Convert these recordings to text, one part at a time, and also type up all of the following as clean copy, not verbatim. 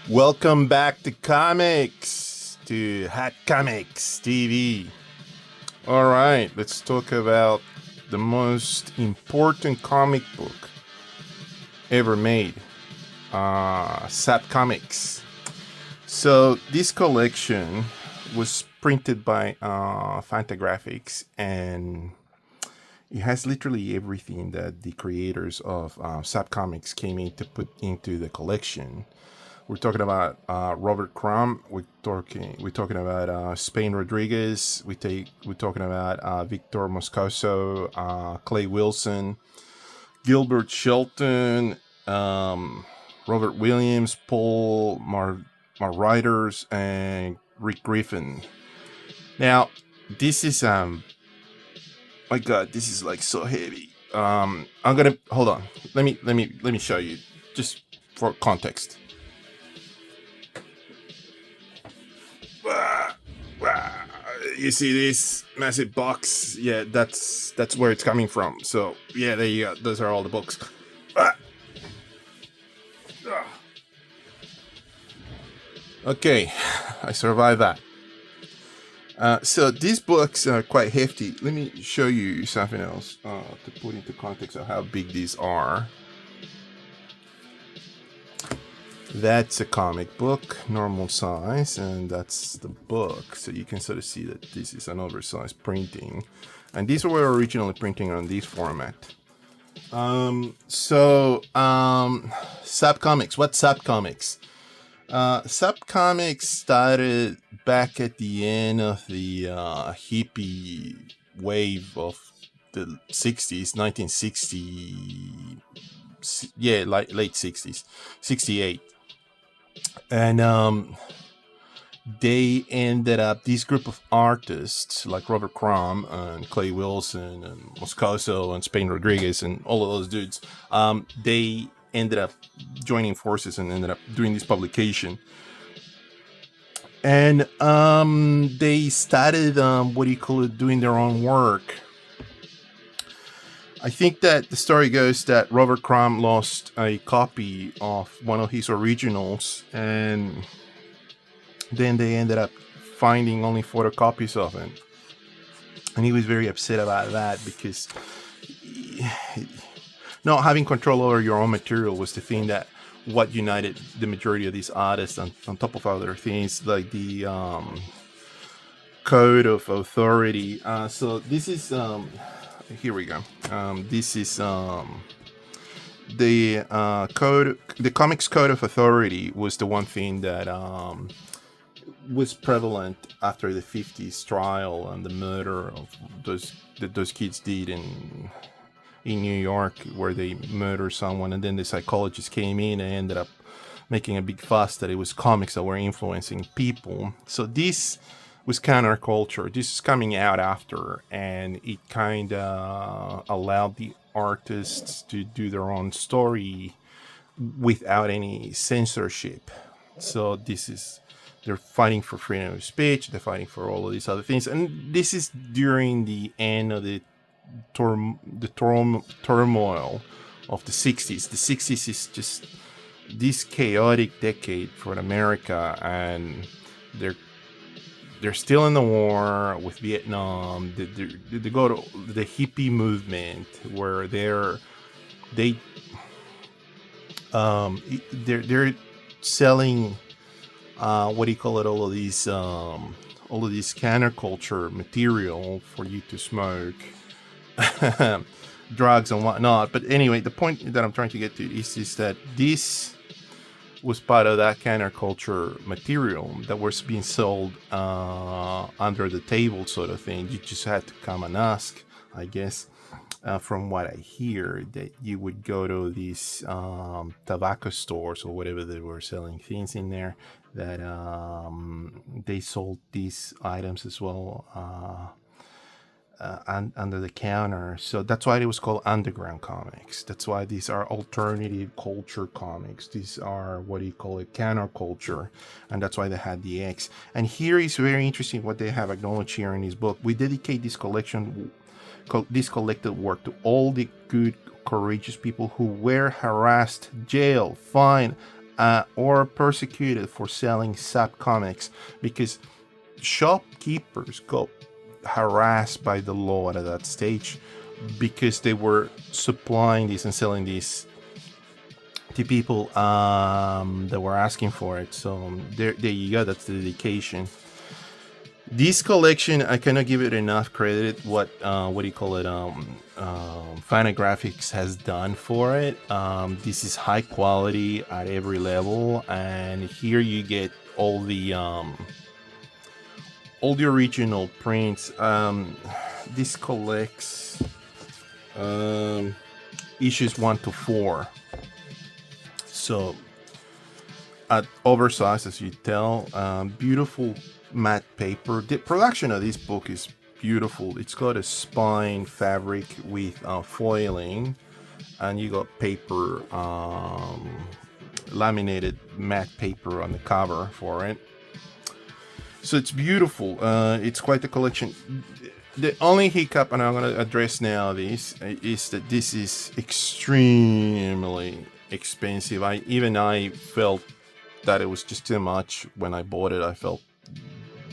Welcome back to comics, to Hat Comics TV. All right, let's talk about the most important comic book ever made, Zap Comix. So this collection was printed by Fantagraphics, and it has literally everything that the creators of Zap Comix came in to put into the collection. We're talking about Robert Crumb. We're talking about Spain Rodriguez. We're talking about Victor Moscoso, Clay Wilson, Gilbert Shelton, Robert Williams, Paul Riders, and Rick Griffin. Now, this is my God, this is like so heavy. I'm gonna hold on. Let me show you just for context. You see this massive box? Yeah, that's where it's coming from. So yeah, there you go. Those are all the books. Okay, I survived that. So these books are quite hefty. Let me show you something else to put into context of how big these are. That's a comic book, normal size, and that's the book. So you can sort of see that this is an oversized printing. And these were originally printing on this format. Zap Comix. What's Zap Comix? Zap Comix started back at the end of the hippie wave of the 60s, 1960, yeah, late 60s, 68. And they ended up, this group of artists like Robert Crumb and Clay Wilson and Moscoso and Spain Rodriguez and all of those dudes, they ended up joining forces and ended up doing this publication. And they started, doing their own work. I think that the story goes that Robert Crumb lost a copy of one of his originals, and then they ended up finding only photocopies of it. And he was very upset about that because not having control over your own material was the thing that what united the majority of these artists, on top of other things like the code of authority. So this is... here we go. This is the code. The Comics Code of Authority was the one thing that was prevalent after the 50s trial and the murder of those kids did in New York, where they murdered someone, and then the psychologist came in and ended up making a big fuss that it was comics that were influencing people. So this was counterculture. This is coming out after, and it kind of allowed the artists to do their own story without any censorship. So they're fighting for freedom of speech. They're fighting for all of these other things, and this is during the end of the turmoil of the 60s. The 60s is just this chaotic decade for America, and they're still in the war with Vietnam. They go to the hippie movement where they're selling all of these counterculture material for you to smoke, drugs and whatnot. But anyway, the point that I'm trying to get to is that this was part of that counterculture material that was being sold under the table, sort of thing. You just had to come and ask, I guess. From what I hear, that you would go to these tobacco stores or whatever they were selling things in there, that they sold these items as well under the counter. So that's why it was called Underground Comix. That's why these are alternative culture comics. These are counterculture, and that's why they had the X. And here is very interesting what they have acknowledged here in this book. We dedicate this collected work to all the good, courageous people who were harassed, jailed, fined, or persecuted for selling Zap Comix, because shopkeepers got harassed by the law at that stage because they were supplying these and selling these to people that were asking for it. So there you go. That's the dedication. This collection, I cannot give it enough credit. What do you call it? Fantagraphics has done for it. This is high quality at every level, and here you get all the original prints. This collects issues 1 to 4. So at oversized, as you tell, beautiful matte paper. The production of this book is beautiful. It's got a spine fabric with foiling, and you got paper, laminated matte paper on the cover for it. So it's beautiful. It's quite a collection. The only hiccup, and I'm going to address now this, is that this is extremely expensive. I felt that it was just too much when I bought it. I felt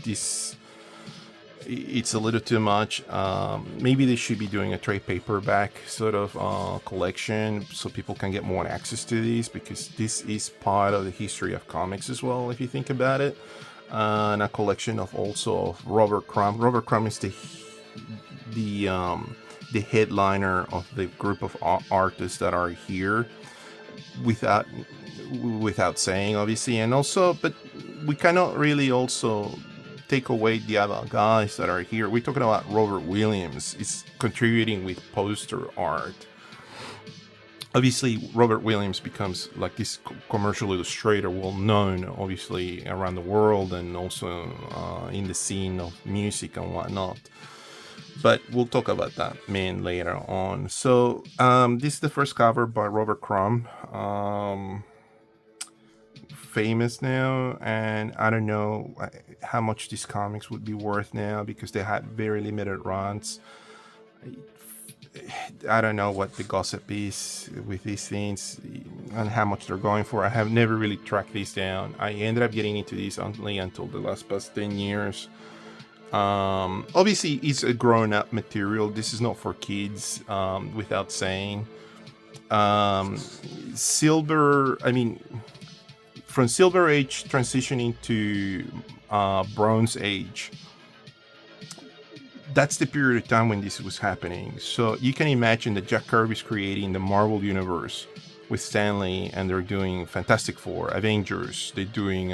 it's a little too much. Maybe they should be doing a trade paperback sort of collection so people can get more access to these, because this is part of the history of comics as well, if you think about it. And a collection of also of Robert Crumb. Robert Crumb is the headliner of the group of artists that are here, without saying, obviously. And also, but we cannot really also take away the other guys that are here. We're talking about Robert Williams is contributing with poster art. Obviously, Robert Williams becomes like this commercial illustrator, well known, obviously, around the world, and also in the scene of music and whatnot. But we'll talk about that man later on. So this is the first cover by Robert Crumb. Famous now, and I don't know how much these comics would be worth now, because they had very limited runs. I don't know what the gossip is with these things and how much they're going for. I have never really tracked these down. I ended up getting into these only until the past 10 years. Obviously, it's a grown-up material. This is not for kids, without saying. From Silver Age transitioning to Bronze Age. That's the period of time when this was happening. So you can imagine that Jack Kirby's creating the Marvel Universe with Stan Lee, and they're doing Fantastic Four, Avengers, they're doing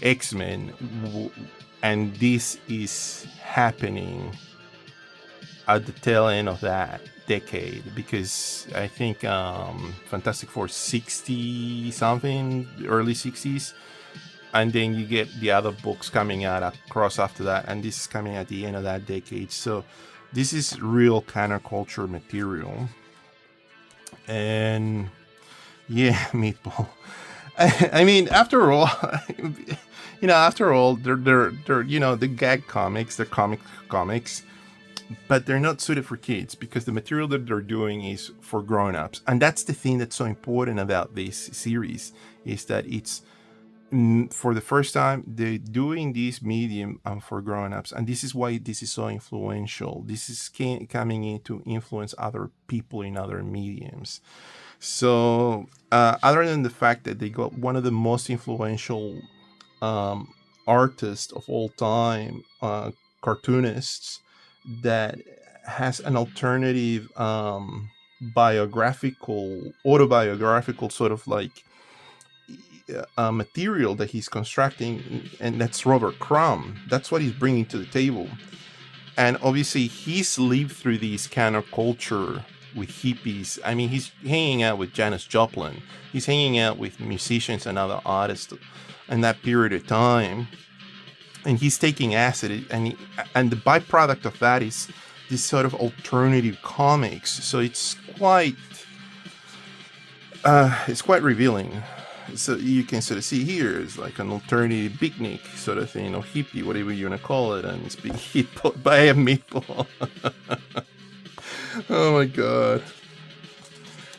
X-Men, and this is happening at the tail end of that decade, because I think Fantastic Four 60 something, early 60s, and then you get the other books coming out across after that, and this is coming at the end of that decade. So this is real counterculture material. And yeah, Meatball, I mean, after all, they're the gag comics, they're comics, but they're not suited for kids, because the material that they're doing is for grown-ups. And that's the thing that's so important about this series, is that it's for the first time they're doing this medium for grown-ups, and this is why this is so influential. This is coming in to influence other people in other mediums. So other than the fact that they got one of the most influential artists of all time, cartoonists, that has an alternative autobiographical sort of like material that he's constructing, and that's Robert Crumb. That's what he's bringing to the table. And obviously he's lived through these counterculture with hippies. I mean, he's hanging out with Janis Joplin, he's hanging out with musicians and other artists in that period of time, and he's taking acid, and the byproduct of that is this sort of alternative comics. So it's quite revealing. So you can sort of see here is like an alternative beatnik sort of thing, or hippie, whatever you want to call it, and it's being hit by a meatball. Oh my god.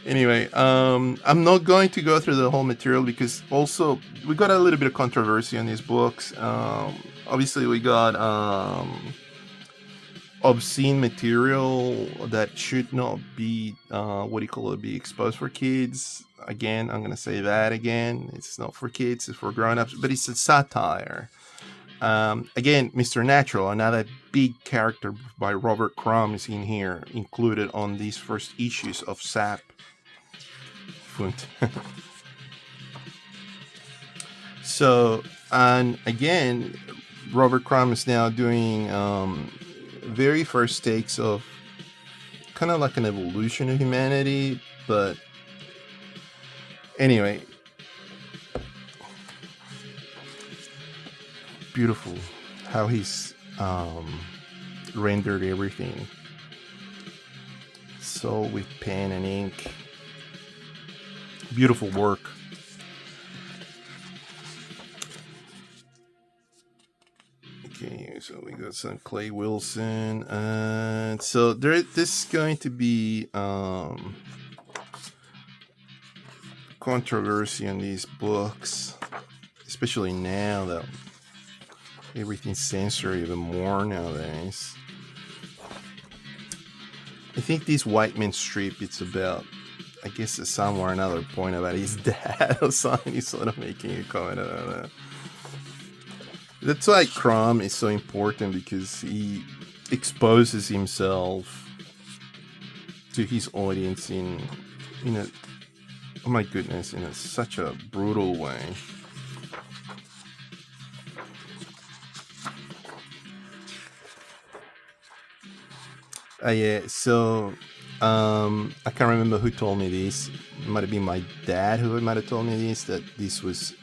Anyway, I'm not going to go through the whole material because also we got a little bit of controversy on these books. Obviously, we got obscene material that should not be what do you call it, be exposed for kids. Again, I'm gonna say that again. It's not for kids; it's for grown-ups. But it's a satire. Again, Mr. Natural, another big character by Robert Crumb is in here, included on these first issues of Zap. So, and again, Robert Crumb is now doing very first takes of kind of like an evolution of humanity, but anyway, beautiful how he's rendered everything. So with pen and ink, beautiful work. Okay, so we got some Clay Wilson, and so this is going to be controversy on these books, especially now that everything's censored even more nowadays. I think this White Man strip, it's about, I guess, somewhere another point about his dad or something. He's sort of making a comment about that. That's why Crumb is so important, because he exposes himself to his audience in a, oh my goodness, in such a brutal way. Yeah, so I can't remember who told me this. It might have been my dad who might have told me this, that this was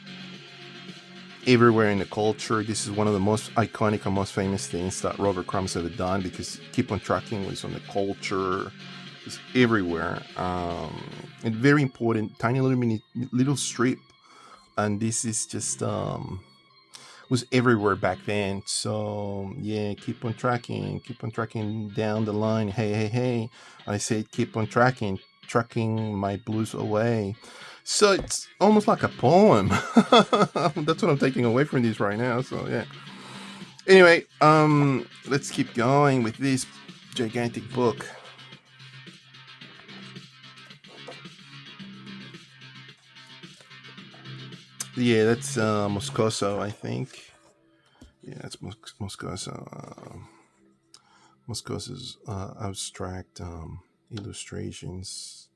everywhere in the culture. This is one of the most iconic and most famous things that Robert Crumb's ever done, because Keep on Trucking was on the culture. It's everywhere. And very important, tiny little strip. And this is just was everywhere back then. So yeah, keep on trucking down the line. Hey, I said keep on trucking my blues away. So it's almost like a poem. That's what I'm taking away from this right now. So yeah. Anyway, let's keep going with this gigantic book. Yeah, that's Moscoso, I think. Yeah, it's Moscoso. Moscoso's abstract illustrations.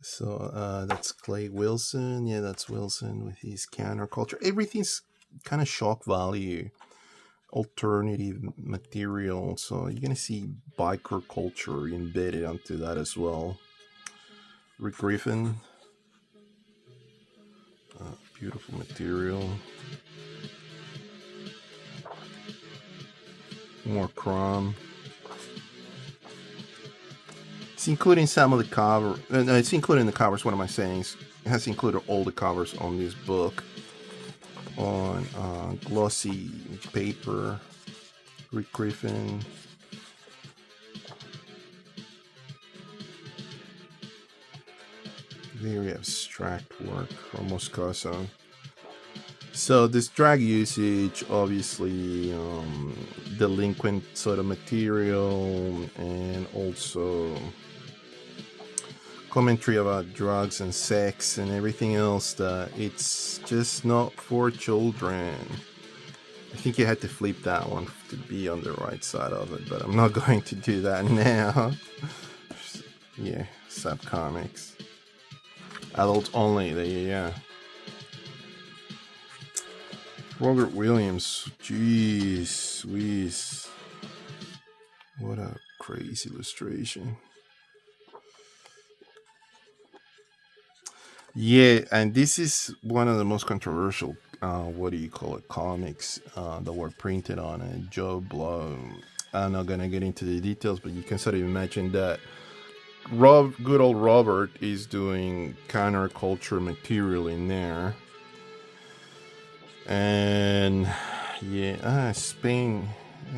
So that's Clay Wilson. Yeah, that's Wilson with his counterculture. Everything's kind of shock value, alternative material. So you're gonna see biker culture embedded onto that as well. Rick Griffin, beautiful material. More Crumb. It's including some of the cover. No, it's including the covers. What am I saying? It has included all the covers on this book on glossy paper. Rick Griffin. Very abstract work from Moscoso. So this drag usage, obviously, delinquent sort of material, and also commentary about drugs and sex and everything else, that it's just not for children. I think you had to flip that one to be on the right side of it, but I'm not going to do that now. Yeah, Zap Comix. Adults only, yeah. Robert Williams, jeez, Whiz. What a crazy illustration. Yeah, and this is one of the most controversial, comics that were printed on it. Joe Blow. I'm not gonna get into the details, but you can sort of imagine that good old Robert is doing counterculture material in there. And yeah, Spain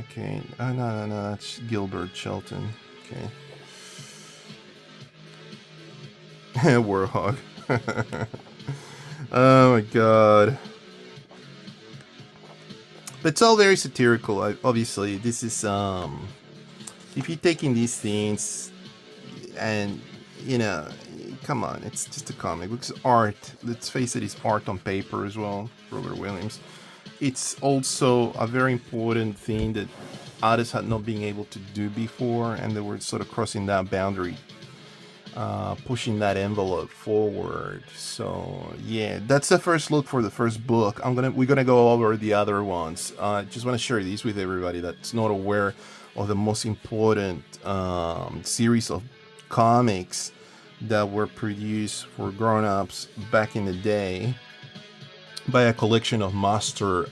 Okay. Oh, no, that's Gilbert Shelton. Okay. Warhog. Oh my god. But it's all very satirical. Obviously, this is if you're taking these things and come on, it's just a comic book. It's art. Let's face it, it's art on paper as well. Robert Williams. It's also a very important thing that artists had not been able to do before, and they were sort of crossing that boundary, pushing that envelope forward. So yeah, that's the first look for the first book. We're gonna go over the other ones. Just want to share these with everybody that's not aware of the most important series of comics that were produced for grown-ups back in the day by a collection of master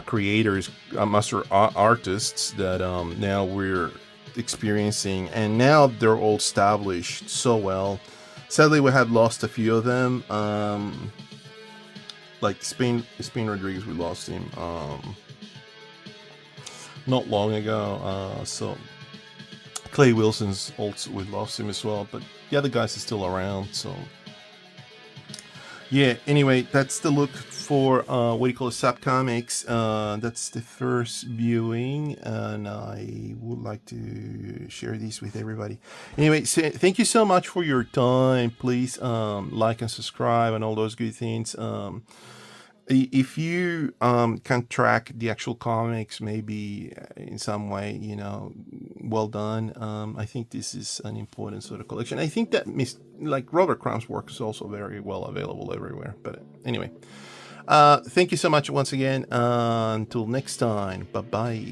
creators, master artists that now we're experiencing, and now they're all established so well. Sadly, we have lost a few of them. Like Spain Rodriguez, we lost him not long ago. So Clay Wilson's also, we lost him as well, but the other guys are still around. So yeah, anyway, that's the look for what do you call it, Zap Comix. That's the first viewing, and I would like to share these with everybody. Anyway, so thank you so much for your time. Please like and subscribe and all those good things. If you can track the actual comics, maybe in some way, well done. I think this is an important sort of collection. I think that like Robert Crumb's work is also very well available everywhere. But anyway, thank you so much once again. Until next time, bye bye.